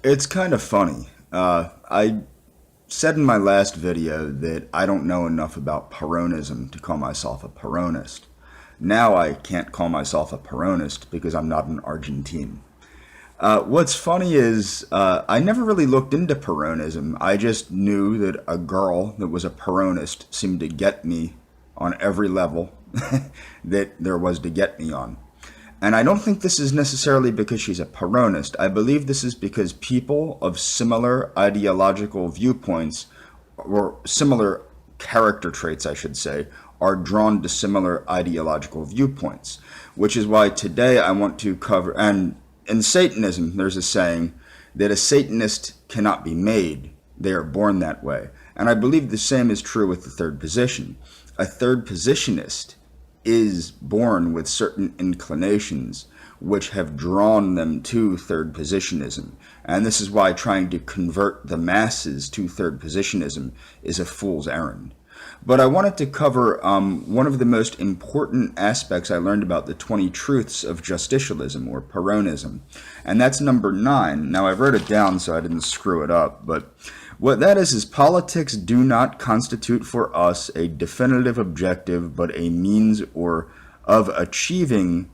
It's kind of funny. I said in my last video that I don't know enough about Peronism to call myself a Peronist. Now I can't call myself a Peronist because I'm not an Argentine. What's funny is I never really looked into Peronism. I just knew that a girl that was a Peronist seemed to get me on every level that there was to get me on. And I don't think this is necessarily because she's a Peronist. I believe this is because people of similar ideological viewpoints, or similar character traits, I should say, are drawn to similar ideological viewpoints. Which is why today I want to cover, and in Satanism, there's a saying that a Satanist cannot be made. They are born that way. And I believe the same is true with the third position. A third positionist is born with certain inclinations which have drawn them to third positionism. And this is why trying to convert the masses to third positionism is a fool's errand. But I wanted to cover one of the most important aspects I learned about the 20 truths of justicialism, or Peronism. And that's number 9. Now I wrote it down so I didn't screw it up, but what that is politics do not constitute for us a definitive objective, but a means or of achieving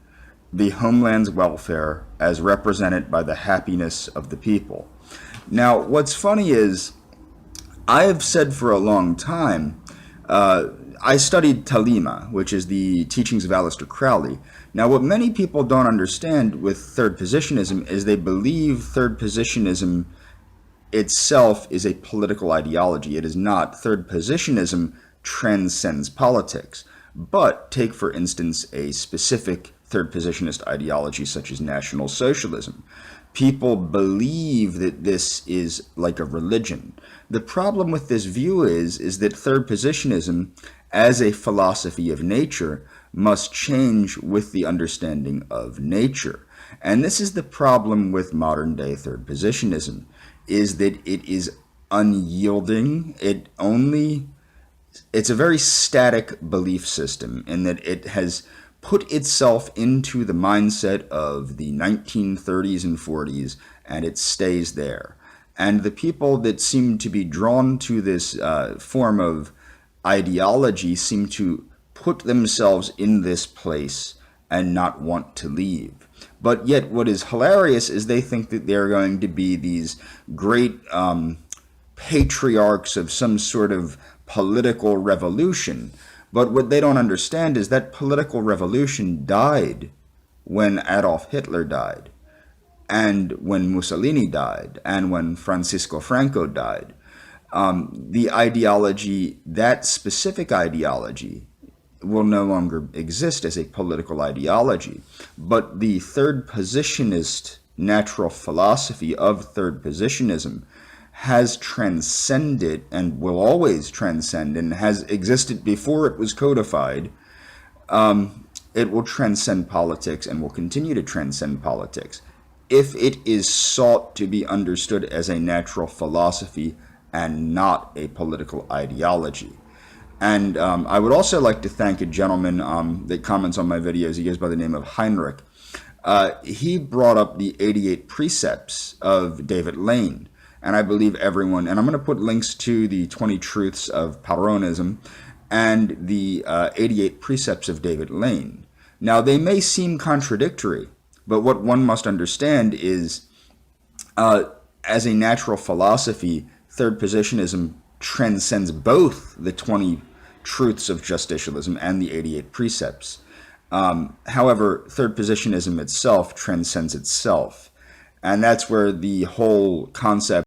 the homeland's welfare as represented by the happiness of the people. Now, what's funny is I have said for a long time, I studied Talima, which is the teachings of Aleister Crowley. Now, what many people don't understand with third positionism is they believe third positionism itself is a political ideology. It is not. Third positionism transcends politics. But take, for instance, a specific third positionist ideology such as National Socialism. People believe that this is like a religion. The problem with this view is that third positionism, as a philosophy of nature, must change with the understanding of nature. And this is the problem with modern day third positionism, is that it is unyielding. It's a very static belief system in that it has put itself into the mindset of the 1930s and 40s, and it stays there. And the people that seem to be drawn to this form of ideology seem to put themselves in this place and not want to leave. But yet what is hilarious is they think that they're going to be these great patriarchs of some sort of political revolution. But what they don't understand is that political revolution died when Adolf Hitler died, and when Mussolini died, and when Francisco Franco died. The ideology, that specific ideology, will no longer exist as a political ideology. But the third positionist natural philosophy of third positionism has transcended and will always transcend, and has existed before it was codified. It will transcend politics and will continue to transcend politics if it is sought to be understood as a natural philosophy and not a political ideology. And I would also like to thank a gentleman that comments on my videos. He goes by the name of Heinrich. He brought up the 88 precepts of David Lane. And I believe everyone, and I'm going to put links to the 20 truths of Peronism and the 88 precepts of David Lane. Now, they may seem contradictory, but what one must understand is, as a natural philosophy, third positionism transcends both the 20 truths of justicialism and the 88 precepts. However, third positionism itself transcends itself. And that's where the whole concept